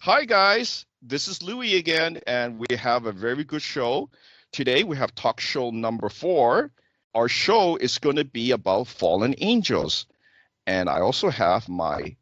Hi, guys. This is Louis again, and we have a very good show. Today, we have talk show number 4. Our show is going to be about fallen angels. And I also have my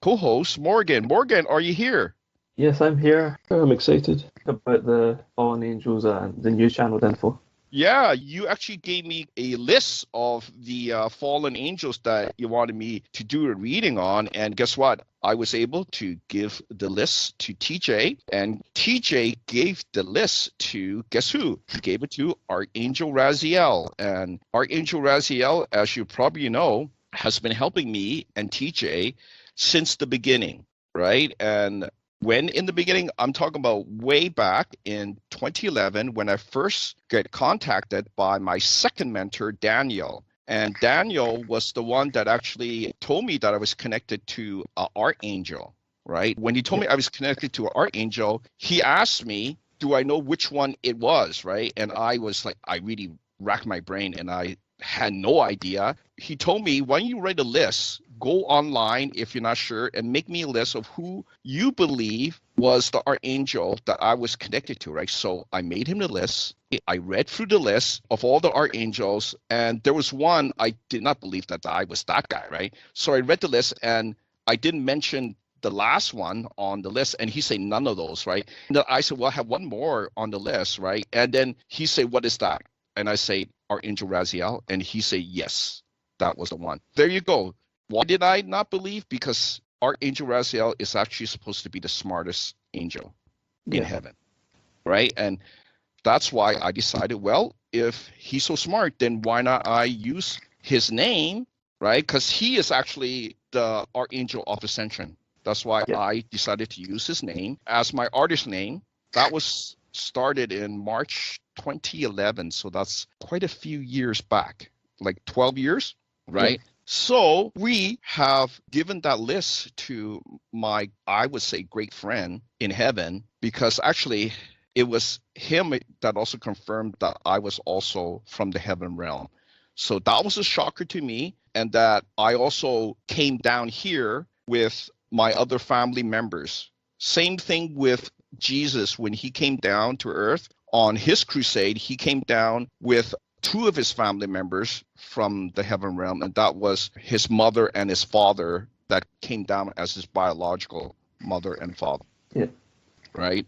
co-host, Morgan. Morgan, are you here? Yes, I'm here. I'm excited about the Fallen Angels and the new channeled info. Yeah, you actually gave me a list of the fallen angels that you wanted me to do a reading on. And guess what? I was able to give the list to TJ, and TJ gave the list to, guess who? He gave it to Archangel Raziel. And Archangel Raziel, as you probably know, has been helping me and TJ since the beginning, right? And when in the beginning, I'm talking about way back in 2011 when I first got contacted by my second mentor, Daniel. And Daniel was the one that actually told me that I was connected to an archangel, right? When he told me I was connected to an archangel, he asked me, do I know which one it was, right? And I was like, I really racked my brain and I had no idea. He told me, why don't you write a list, go online if you're not sure, and make me a list of who you believe was the archangel that I was connected to, right? So I made him the list. I read through the list of all the archangels, and there was one I did not believe that I was that guy, right? So I read the list, and I didn't mention the last one on the list, and he said none of those, right? And then I said, well, I have one more on the list, right? And then he said, what is that? And I say, Archangel Raziel, and he said, yes, that was the one. There you go. Why did I not believe? Because Archangel Raziel is actually supposed to be the smartest angel in heaven, right? And that's why I decided, well, if he's so smart, then why not I use his name, right? Because he is actually the Archangel of Ascension. That's why I decided to use his name as my artist name. That was started in March 2011, so that's quite a few years back, like 12 years, right? So we have given that list to my, I would say, great friend in heaven, because actually it was him that also confirmed that I was also from the heaven realm. So that was a shocker to me, and that I also came down here with my other family members. Same thing with Jesus when he came down to earth on his crusade. He came down with 2 of his family members from the heaven realm, and that was his mother and his father that came down as his biological mother and father. Right?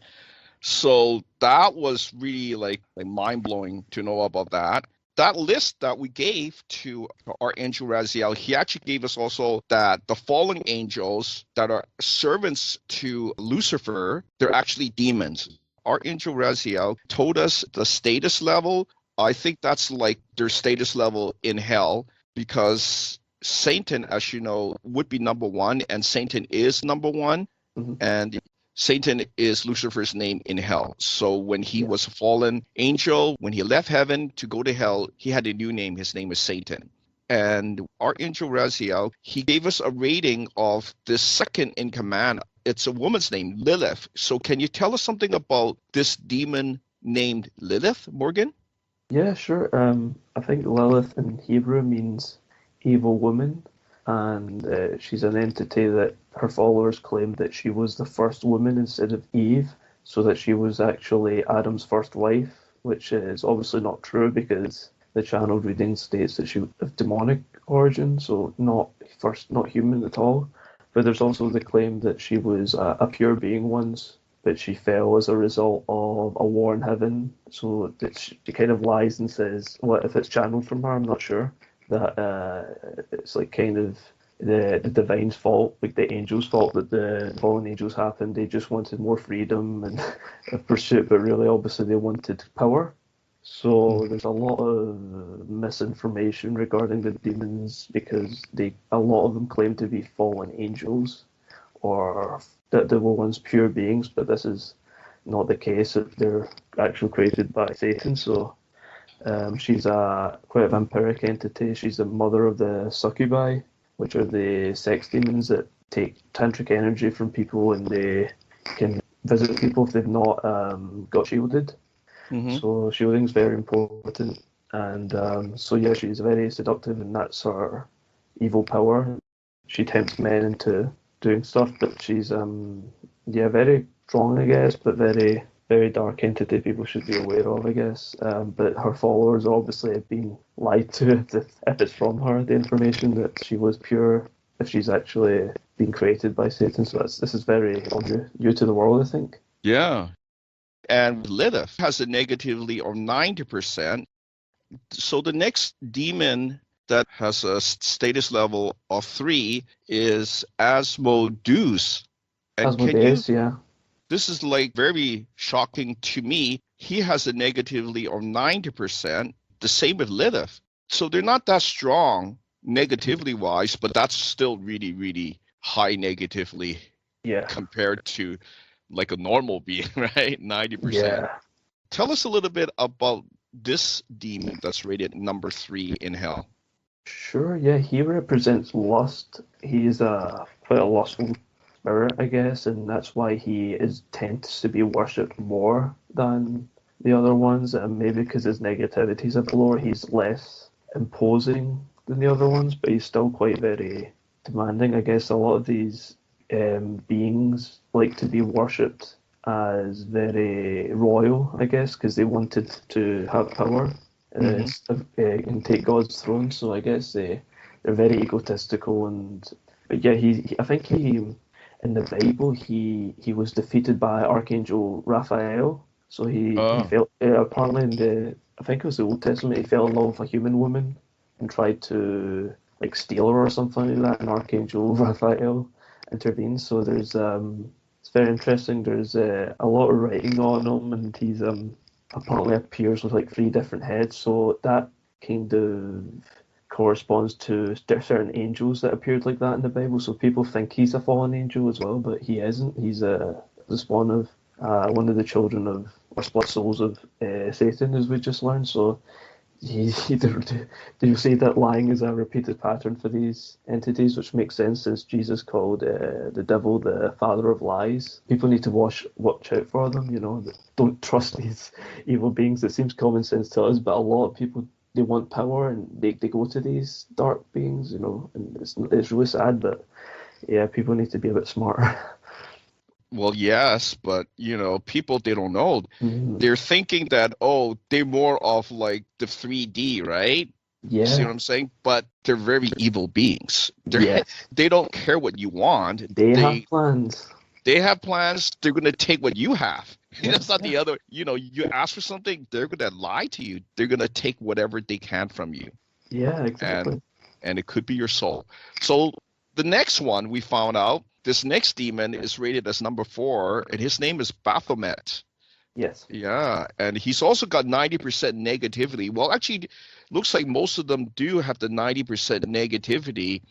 So that was really like mind-blowing to know about that. That list that we gave to Archangel Raziel, he actually gave us also that the fallen angels that are servants to Lucifer, they're actually demons. Archangel Raziel told us the status level. I think that's like their status level in hell, because Satan, as you know, would be number 1, and Satan is number 1. And Satan is Lucifer's name in hell. So when he was a fallen angel, when he left heaven to go to hell, he had a new name. His name is Satan. And Archangel Raziel, he gave us a rating of the second in command. It's a woman's name, Lilith. So can you tell us something about this demon named Lilith, Morgan? Yeah, sure. I think Lilith in Hebrew means evil woman, and she's an entity that her followers claim that she was the first woman instead of Eve, so that she was actually Adam's first wife, which is obviously not true because the channeled reading states that she was of demonic origin, so not human at all. But there's also the claim that she was a pure being once, but she fell as a result of a war in heaven. So that she kind of lies and says, what if it's channeled from her? I'm not sure. That it's like kind of the divine's fault, like the angels' fault that the fallen angels happened. They just wanted more freedom and a pursuit, but really, obviously, they wanted power. So there's a lot of misinformation regarding the demons because a lot of them claim to be fallen angels, or that they were once pure beings, but this is not the case if they're actually created by Satan. So she's quite a vampiric entity. She's the mother of the succubi, which are the sex demons that take tantric energy from people, and they can visit people if they've not got shielded. So shielding's very important. And so yeah, she's very seductive, and that's her evil power. She tempts men into doing stuff, but she's Yeah, very strong, I guess, but very, very dark entity people should be aware of, I guess. But her followers obviously have been lied to if it's from her, the information that she was pure, if she's actually been created by Satan. So this is very new to the world, I think. Yeah. And Lilith has a negatively of 90%. So the next demon that has a status level of 3 is Asmodeus. And Asmodeus, yeah. this is like very shocking to me. He has a negatively of 90%, the same with Lilith. So they're not that strong negatively wise, but that's still really, really high negatively Yeah. compared to like a normal being, right? 90%. Yeah. Tell us a little bit about this demon that's rated number 3 in hell. Sure, yeah, he represents lust. He's quite a lustful spirit, I guess, and that's why he tends to be worshipped more than the other ones. And maybe because his negativity's a bit lower, he's less imposing than the other ones, but he's still quite very demanding. I guess a lot of these beings like to be worshipped as very royal, I guess, because they wanted to have power and take God's throne. So I guess they're very egotistical, but yeah, I think he in the Bible he was defeated by Archangel Raphael. So he Oh, fell apparently in the I think it was the Old Testament. He fell in love with a human woman and tried to like steal her or something like that. And Archangel Raphael intervenes. So there's it's very interesting. There's a lot of writing on him, and he's apparently appears with like 3 different heads. So that kind of corresponds to certain angels that appeared like that in the Bible. So people think he's a fallen angel as well, but he isn't. He's the spawn of one of the children of or split souls of Satan, as we just learned. So do you say that lying is a repeated pattern for these entities, which makes sense since Jesus called the devil the father of lies. People need to watch out for them. Don't trust these evil beings. It seems common sense to us, but a lot of people they want power and they go to these dark beings. And it's really sad, but yeah, people need to be a bit smarter. well, yes, but people, they don't know. Mm, They're thinking that, oh, they're more of like the 3D, right? See what yeah, I'm saying? But they're very evil beings. yes, They don't care what you want. they have They plans. they have plans. They're gonna take what you have. Yeah, It's not yeah, the other. You ask for something, they're gonna lie to you. They're gonna take whatever they can from you, yeah, and exactly. and it could be your soul. So the next one we found out, this next demon is rated as number 4, and his name is Baphomet. Yes. Yeah, and he's also got 90% negativity. Well, actually, looks like most of them do have the 90% negativity.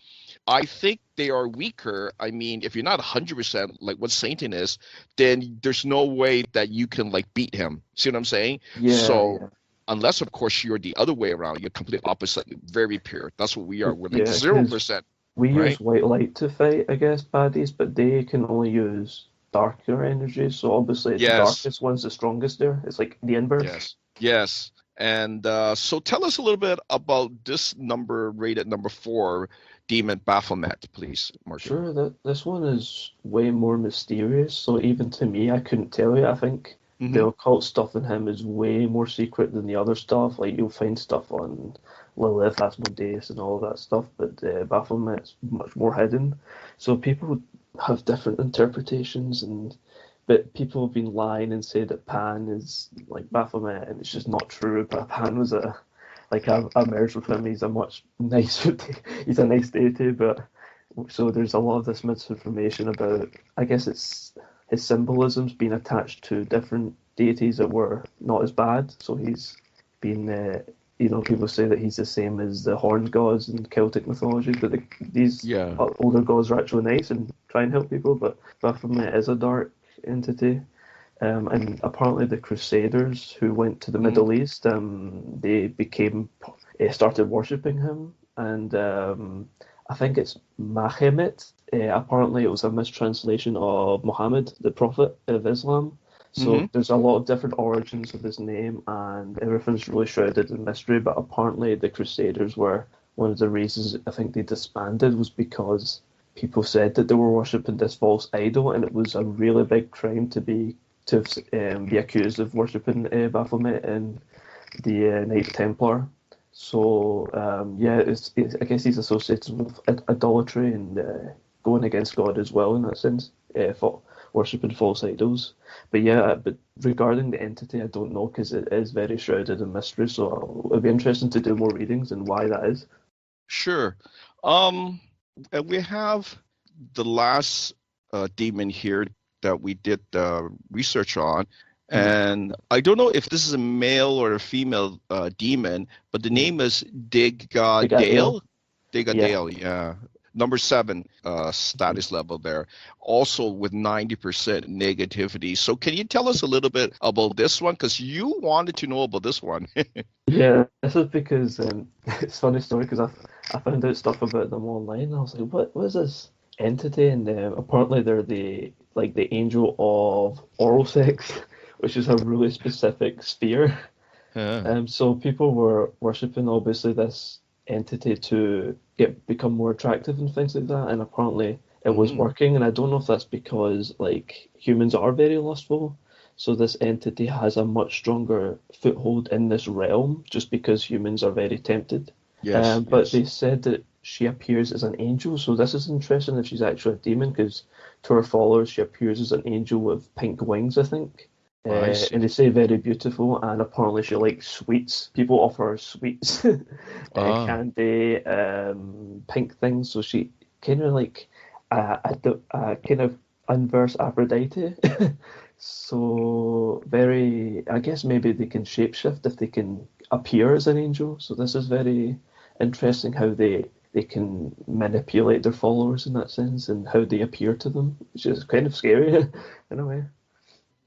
I think they are weaker. I mean, if you're not 100% like what Satan is, then there's no way that you can like beat him. See what I'm saying? Yeah, So, yeah. unless of course you're the other way around, you're complete opposite, very pure. That's what we are. We're like Yeah, because 0%, we use right? white light to fight, I guess, baddies, but they can only use darker energies. So obviously, the Yes, darkest one's the strongest there. It's like the inverse. yes. And so tell us a little bit about this number rated number 4, Demon Baphomet, please, Martin. Sure, that this one is way more mysterious. So even to me, I couldn't tell you. I think Mm-hmm. the occult stuff in him is way more secret than the other stuff. Like you'll find stuff on Lilith, Asmodeus, and all that stuff, but Baphomet's much more hidden. So people have different interpretations, but people have been lying and said that Pan is like Baphomet, and it's just not true. But Pan was I merged with him. He's a much nicer. He's a nice deity, but so there's a lot of this misinformation about. I guess it's his symbolism's been attached to different deities that were not as bad. So he's been. People say that he's the same as the horned gods in Celtic mythology, but these Yeah. older gods are actually nice and try and help people. But Baphomet is a dark entity. And apparently the Crusaders who went to the Mm-hmm. Middle East, started worshipping him, and I think it's Mahomet. Apparently it was a mistranslation of Muhammad, the Prophet of Islam. Mm-hmm. So there's a lot of different origins of his name, and everything's really shrouded in mystery. But apparently the Crusaders were one of the reasons I think they disbanded was because people said that they were worshipping this false idol, and it was a really big crime to be accused of worshipping Baphomet and the Knight Templar. So yeah, I guess he's associated with idolatry and going against God as well in that sense, worshipping false idols. But yeah, but regarding the entity, I don't know because it is very shrouded in mystery. So it'll be interesting to do more readings and why that is. Sure. And we have the last demon here that we did research on. And I don't know if this is a male or a female demon, but the name is Digaledale. Digaledale, yeah. Number 7 status level there, also with 90% negativity. So can you tell us a little bit about this one? Because you wanted to know about this one. Yeah, this is because it's a funny story because I found out stuff about them online. And I was like, what is this entity? And apparently they're the angel of oral sex, which is a really specific sphere. So people were worshipping obviously this entity to become more attractive and things like that, and apparently it was working. And I don't know if that's because like humans are very lustful, so this entity has a much stronger foothold in this realm just because humans are very tempted. But they said that she appears as an angel, so this is interesting that she's actually a demon because to her followers she appears as an angel with pink wings, I think. And they say very beautiful, and apparently she likes sweets. People offer her sweets, candy, pink things. So she kind of like a kind of inverse Aphrodite. So very, I guess maybe they can shapeshift if they can appear as an angel. So this is very interesting how they can manipulate their followers in that sense and how they appear to them, which is kind of scary in a way.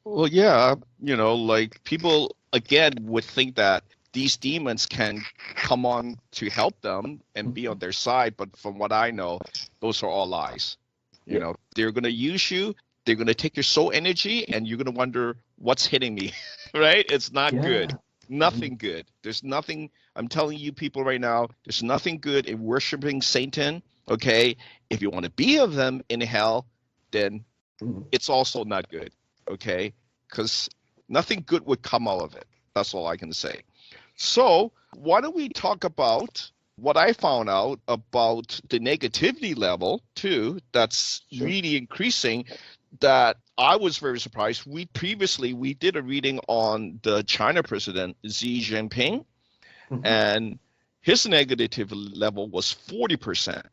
Well, yeah, like people again would think that these demons can come on to help them and be on their side, but from what I know, those are all lies. They're going to use you, they're going to take your soul energy, and you're going to wonder what's hitting me, right? It's not good. Nothing good. There's nothing, I'm telling you people right now, there's nothing good in worshiping Satan, okay? If you want to be of them in hell, then it's also not good. Okay, because nothing good would come out of it. That's all I can say. So why don't we talk about what I found out about the negativity level too, that's really increasing, that I was very surprised. We did a reading on the China president, Xi Jinping, and his negative level was 40%,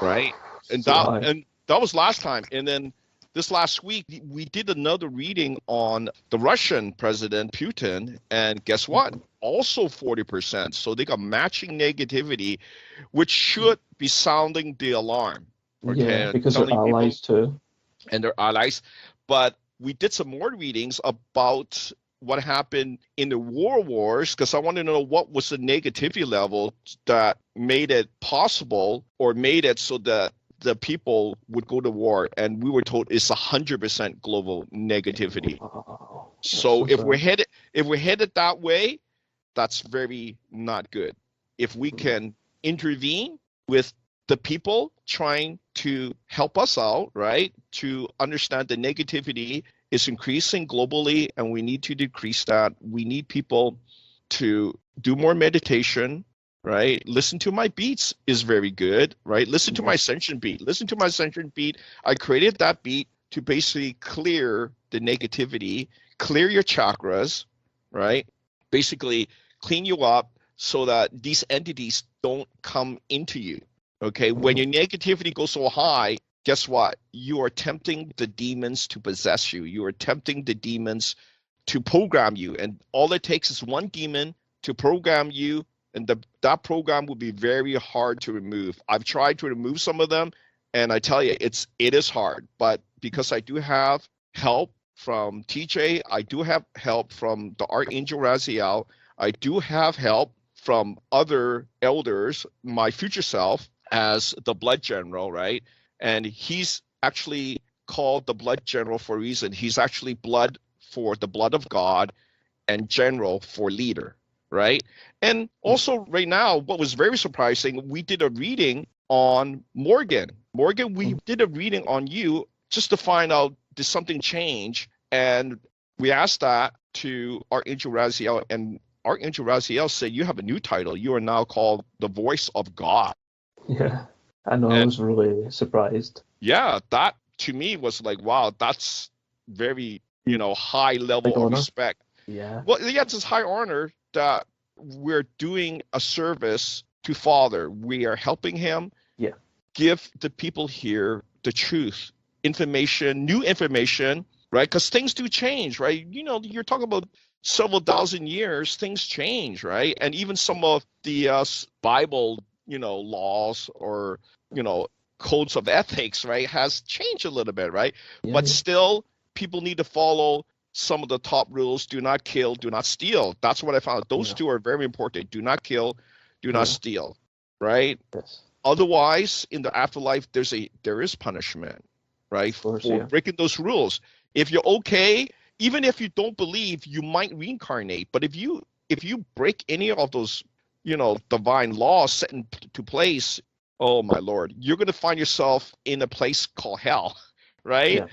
right? And that was last time. And then this last week, we did another reading on the Russian president, Putin, and guess what? Also 40%. So they got matching negativity, which should be sounding the alarm. Okay? Yeah, because they're allies too. And they're allies. But we did some more readings about what happened in the wars, because I want to know what was the negativity level that made it possible or made it so that the people would go to war, and we were told it's 100% global negativity. Wow. So if we're headed that way, that's very not good. If we can intervene with the people trying to help us out, right, to understand the negativity is increasing globally, and we need to decrease that. We need people to do more meditation. Right? Listen to my beats is very good, right? Listen to my Ascension beat. Listen to my Ascension beat. I created that beat to basically clear the negativity, clear your chakras, right? Basically clean you up so that these entities don't come into you, okay? When your negativity goes so high, guess what? You are tempting the demons to possess you. You are tempting the demons to program you. And all it takes is one demon to program you, and that program will be very hard to remove. I've tried to remove some of them, and I tell you, it is hard. But because I do have help from TJ, I do have help from the Archangel Raziel, I do have help from other elders, my future self as the blood general, right? And he's actually called the blood general for a reason. He's actually blood for the blood of God and general for leader. Right. And also right now, what was very surprising, we did a reading on Morgan Morgan, we did a reading on you just to find out did something change, and we asked that to Archangel Raziel, and Archangel Raziel said you have a new title. You are now called the Voice of God. Yeah, I know. I was really surprised. Yeah, that to me was like, wow, that's very, high level of honor. respect. Yeah. Well, yeah, it's high honor that we're doing a service to Father. We are helping him. Yeah. Give the people here the truth, information, new information, right? Because things do change, right? You're talking about several thousand years, things change, right? And even some of the Bible, laws or, codes of ethics, right, has changed a little bit, right? Yeah, But still, people need to follow some of the top rules. Do not kill, do not steal. That's what I found. Those two are very important. Do not kill, do not steal, right? Yes. Otherwise, in the afterlife, there is punishment, right? Course, for breaking those rules. If you're okay, even if you don't believe, you might reincarnate. But if you break any of those, divine laws set into place, oh my Lord, you're going to find yourself in a place called hell, right? Yeah.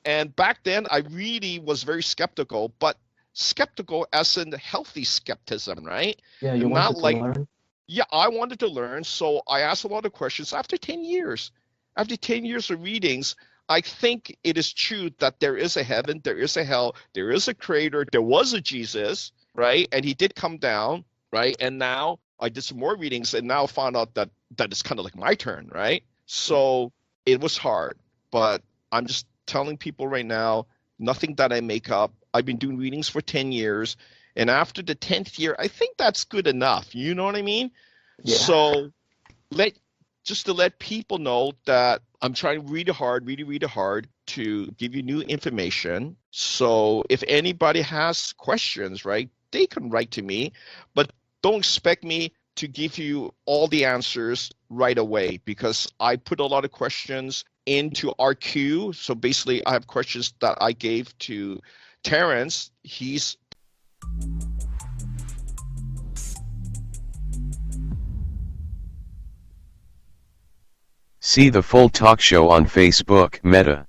And back then, I really was very skeptical, but skeptical as in healthy skepticism, right? Yeah, you not wanted like to learn. Yeah, I wanted to learn, so I asked a lot of questions. After 10 years of readings, I think it is true that there is a heaven, there is a hell, there is a creator, there was a Jesus, right? And he did come down, right? And now I did some more readings and now found out that it's kind of like my turn, right? So it was hard, but I'm just telling people right now, nothing that I make up. I've been doing readings for 10 years. And after the 10th year, I think that's good enough. You know what I mean? Yeah. So just to let people know that I'm trying really hard to give you new information. So if anybody has questions, right, they can write to me, but don't expect me to give you all the answers right away because I put a lot of questions into our queue. So basically, I have questions that I gave to Terrence. See the full talk show on Facebook, Meta.